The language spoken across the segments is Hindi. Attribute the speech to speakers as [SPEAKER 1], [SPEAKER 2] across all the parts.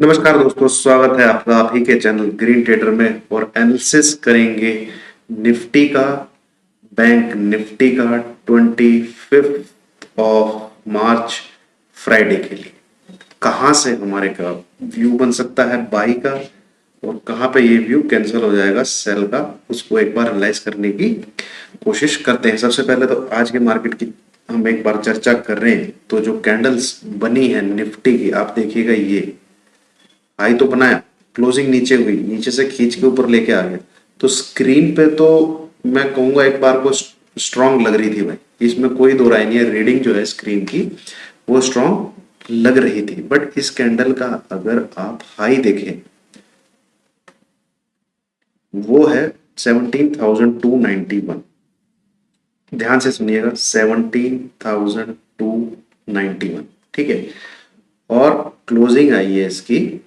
[SPEAKER 1] नमस्कार दोस्तों, स्वागत है आपका आप ही के चैनल ग्रीन ट्रेडर में। और एनालिसिस करेंगे निफ्टी का, बैंक निफ्टी का 25 मार्च फ्राइडे के लिए। कहाँ से हमारे का व्यू बन सकता है बाई का, और कहाँ पे ये व्यू कैंसिल हो जाएगा सेल का, उसको एक बार एनालाइज करने की कोशिश करते हैं। सबसे पहले तो आज के मार्केट की हम एक बार चर्चा कर रहे हैं। तो जो कैंडल्स बनी है निफ्टी की, आप देखिएगा, ये हाई तो बनाया, क्लोजिंग नीचे हुई, नीचे से खींच के ऊपर लेके आ गया। तो स्क्रीन पे तो मैं कहूंगा एक बार को स्ट्रांग लग रही थी भाई, इसमें कोई दो राय नहीं है। रीडिंग जो है स्क्रीन की वो स्ट्रांग लग रही थी। बट इस कैंडल का अगर आप हाई देखें, वो है 17,291। ध्यान से सुनिएगा, 17,291, ठीक है। और क्लोजिंग आई है इसकी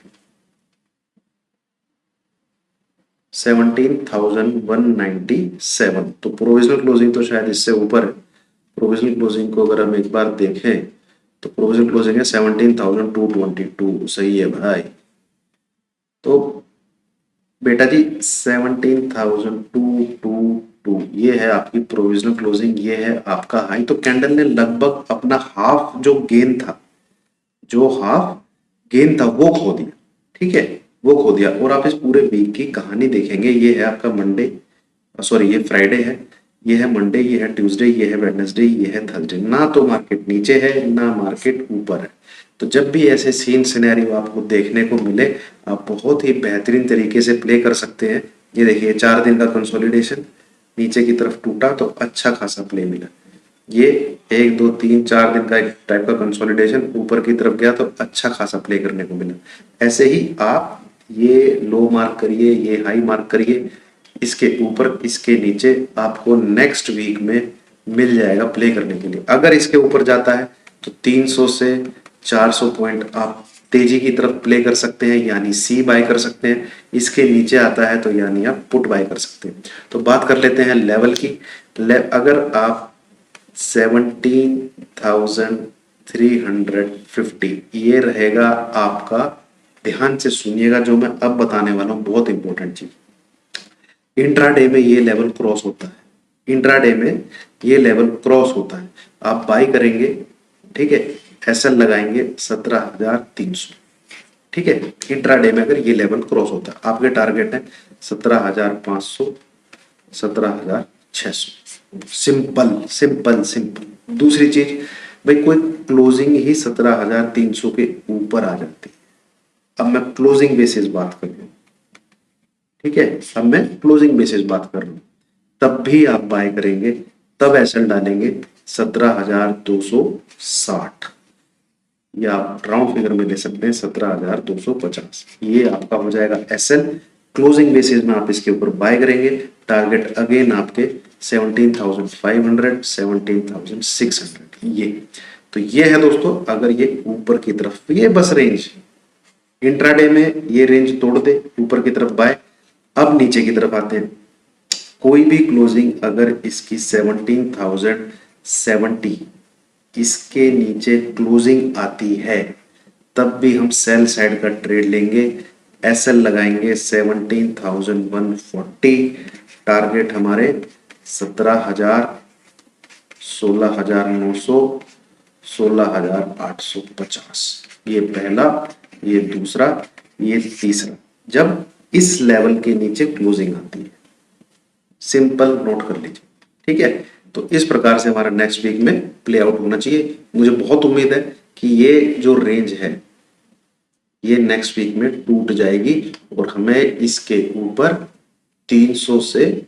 [SPEAKER 1] 17,197। तो प्रोविजनल क्लोजिंग तो शायद इससे ऊपर है। प्रोविजनल क्लोजिंग को अगर हम एक बार देखें तो प्रोविजनल क्लोजिंग है 17,222। सही है भाई। तो बेटा जी 17,222 ये है आपकी प्रोविजनल क्लोजिंग, ये है आपका हाई। तो कैंडल ने लगभग अपना हाफ जो गेन था, जो हाफ गेन था वो खो दिया, ठीक है, वो खो दिया। और आप इस पूरे वीक की कहानी देखेंगे, ये है आपका मंडे, सॉरी ये फ्राइडे है, ये है मंडे, ये है ट्यूसडे, ये है वेडनेसडे, ये है थर्सडे। ना तो मार्केट नीचे है ना मार्केट ऊपर है। तो जब भी ऐसे सीन सिनेरियो आपको देखने को मिले, आप बहुत ही बेहतरीन तरीके से प्ले कर सकते हैं। ये देखिए 4 दिन का कंसोलिडेशन, नीचे की तरफ टूटा तो अच्छा खासा प्ले मिला। ये 1 2 3 4 दिन का एक टाइप का कंसोलिडेशन, ऊपर की तरफ गया तो अच्छा खासा प्ले करने को मिला। ऐसे ही आप ये लो मार्क करिए, ये हाई मार्क करिए, इसके ऊपर इसके नीचे आपको नेक्स्ट वीक में मिल जाएगा प्ले करने के लिए। अगर इसके ऊपर जाता है तो 300 से 400 पॉइंट आप तेजी की तरफ प्ले कर सकते हैं, यानी सी बाय कर सकते हैं। इसके नीचे आता है तो यानी आप पुट बाय कर सकते हैं। तो बात कर लेते हैं लेवल की। अगर आप 17,350 ये रहेगा आपका। ध्यान से सुनिएगा, जो मैं अब बताने वाला हूं बहुत इंपॉर्टेंट चीज। इंट्राडे में ये लेवल क्रॉस होता है, इंट्राडे में ये लेवल क्रॉस होता है, आप बाई करेंगे, ठीक है। एसएल लगाएंगे 17,300, ठीक है। इंट्राडे में अगर ये लेवल क्रॉस होता है, आपके टारगेट है 17,500, 17,600। Simple simple simple. दूसरी चीज भाई, कोई क्लोजिंग ही 17,300 के ऊपर आ जाती है। अब मैं क्लोजिंग बेसिस बात कर रहा हूं, ठीक है, अब मैं क्लोजिंग बेसिस बात कर रहा हूं। तब भी आप बाय करेंगे, तब एसएल डालेंगे 17,260, या आप राउंड फिगर में ले सकते हैं 17,250। ये आपका हो जाएगा एसएल। क्लोजिंग बेसिस में आप इसके ऊपर बाय करेंगे, टारगेट अगेन आपके 17,500, 17,600। ये तो ये है दोस्तों, अगर ये ऊपर की तरफ, ये बस रेंज इंट्राडे में ये रेंज तोड़ दे ऊपर की तरफ बाय। अब नीचे की तरफ आते हैं। कोई भी क्लोजिंग अगर इसकी 17,070 इसके नीचे क्लोजिंग आती है, तब भी हम सेल साइड का ट्रेड लेंगे। एसएल लगाएंगे 17,140, टारगेट हमारे 17,000, 16,900, 16,850। ये पहला, ये दूसरा, ये तीसरा, जब इस लेवल के नीचे क्लोजिंग आती है। सिंपल नोट कर लीजिए, ठीक है। तो इस प्रकार से हमारा नेक्स्ट वीक में प्ले आउट होना चाहिए। मुझे बहुत उम्मीद है कि ये जो रेंज है ये नेक्स्ट वीक में टूट जाएगी, और हमें इसके ऊपर 300 से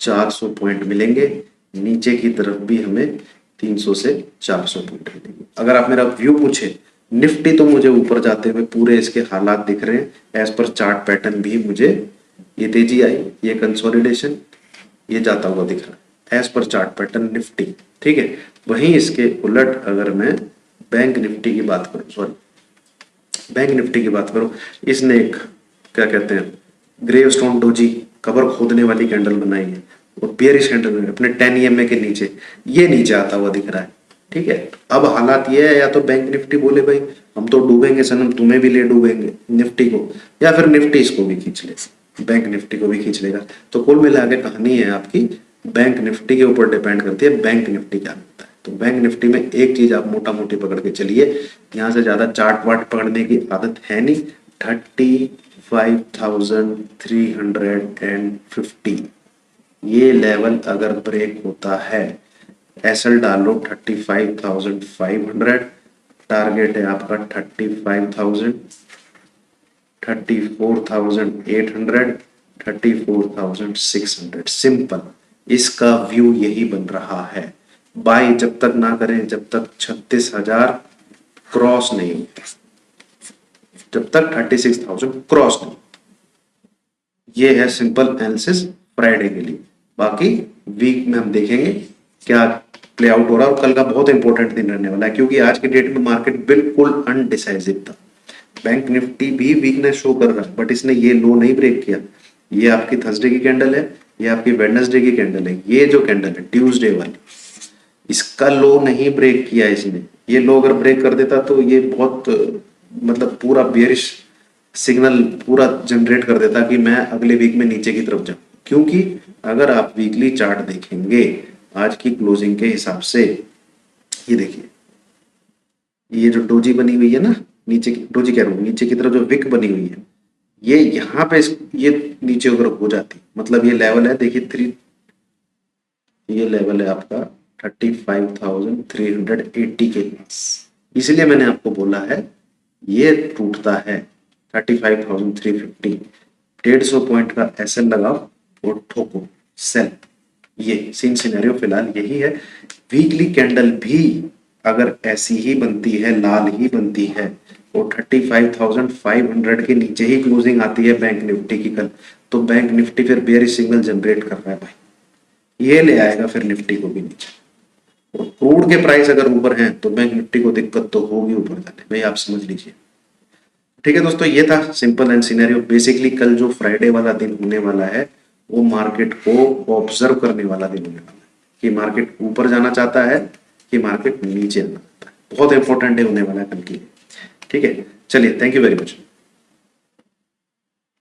[SPEAKER 1] 400 पॉइंट मिलेंगे। नीचे की तरफ भी हमें 300 से 400 पॉइंट मिलेंगे। अगर आप मेरा व्यू पूछे, निफ्टी तो मुझे ऊपर जाते हुए पूरे इसके हालात दिख रहे हैं। एज पर चार्ट पैटर्न भी मुझे ये तेजी आई, ये कंसोलिडेशन, ये जाता हुआ दिख रहा है as per chart pattern Nifty, ठीक है। वहीं इसके उलट अगर मैं बैंक निफ्टी की बात करूं, सॉरी बैंक निफ्टी की बात करूं, इसने एक क्या कहते हैं ग्रेव स्टोन डोजी कबर खोदने वाली कैंडल बनाई है, और बियरिश कैंडल अपने 10 EMA के नीचे, ये नीचे आता हुआ दिख रहा है। ठीक है। अब हालात ये है, या तो बैंक निफ्टी बोले भाई हम तो डूबेंगे सनम, तुम्हें भी ले डूबेंगे निफ्टी को, या फिर निफ्टी इसको भी खींच ले, बैंक निफ्टी को भी खींच लेगा। तो कुल मिला के कहानी है आपकी बैंक निफ्टी के ऊपर डिपेंड करती है बैंक निफ्टी क्या करता है। तो बैंक निफ्टी में एक चीज आप मोटा मोटी पकड़ के चलिए, यहाँ से ज्यादा चार्ट वार्ट पकड़ने की आदत है नहीं। 35,350 ये लेवल अगर ब्रेक होता है, एसएल डालो 35,500, टारगेट है आपका 35,000, 34,800, 34,600। सिंपल, इसका व्यू यही बन रहा है। बाय जब तक ना करें, जब तक 36,000 क्रॉस नहीं होता, जब तक 36,000 क्रॉस नहीं। ये है सिंपल एनालिसिस फ्राइडे के लिए। बाकी वीक में हम देखेंगे क्या प्ले आउट हो रहा है, और कल का बहुत इंपॉर्टेंट दिन रहने वाला है, क्योंकि आज की डेट में मार्केट बिल्कुल अनडिसाइसिव था। बैंक निफ्टी भी वीकनेस शो कर रहा है, बट इसने ये लो नहीं ब्रेक किया। ये आपकी थर्सडे की कैंडल है, ये आपकी वेडनेसडे की कैंडल है। ये जो कैंडल है ट्यूसडे वाली, इसका लो नहीं ब्रेक किया इसने। ये लो अगर ब्रेक कर देता तो ये बहुत मतलब पूरा बेयरिश सिग्नल पूरा जनरेट कर देता कि मैं अगले वीक में नीचे की तरफ जाऊं। क्योंकि अगर आप वीकली चार्ट देखेंगे आज की क्लोजिंग के हिसाब से, ये देखिए ये जो डोजी बनी हुई है ना, नीचे की डोजी कह रहा हूँ, नीचे की तरफ जो विक बनी हुई है, ये यहाँ पे ये नीचे अगर हो जाती, मतलब ये लेवल है देखिए 3, ये लेवल है आपका 35,380 के पास। इसलिए मैंने आपको बोला है ये टूटता है 35,350, 150 पॉइंट का एसएल लगाओ और ठोको सेल। ये सीन सिनेरियो फिलहाल यही है। वीकली कैंडल भी अगर ऐसी ही बनती है, लाल ही बनती है, और 35,500 के नीचे ही क्लोजिंग आती है बैंक निफ्टी की कल, तो बैंक निफ्टी फिर बेयरिश सिग्नल जनरेट कर रहा है भाई, ये ले आएगा फिर निफ्टी को भी नीचे। और क्रूड के प्राइस अगर ऊपर हैं तो बैंक निफ्टी को दिक्कत तो होगी ऊपर जाने, भाई आप समझ लीजिए। ठीक है दोस्तों, ये था सिंपल एंड सिनेरियो। बेसिकली कल जो फ्राइडे वाला दिन होने वाला है वो मार्केट को ऑब्जर्व करने वाला दिन होने वाला है, कि मार्केट ऊपर जाना चाहता है कि मार्केट नीचे आना चाहता है। बहुत इंपॉर्टेंट डे होने वाला है कल के लिए। ठीक है, चलिए, थैंक यू वेरी मच।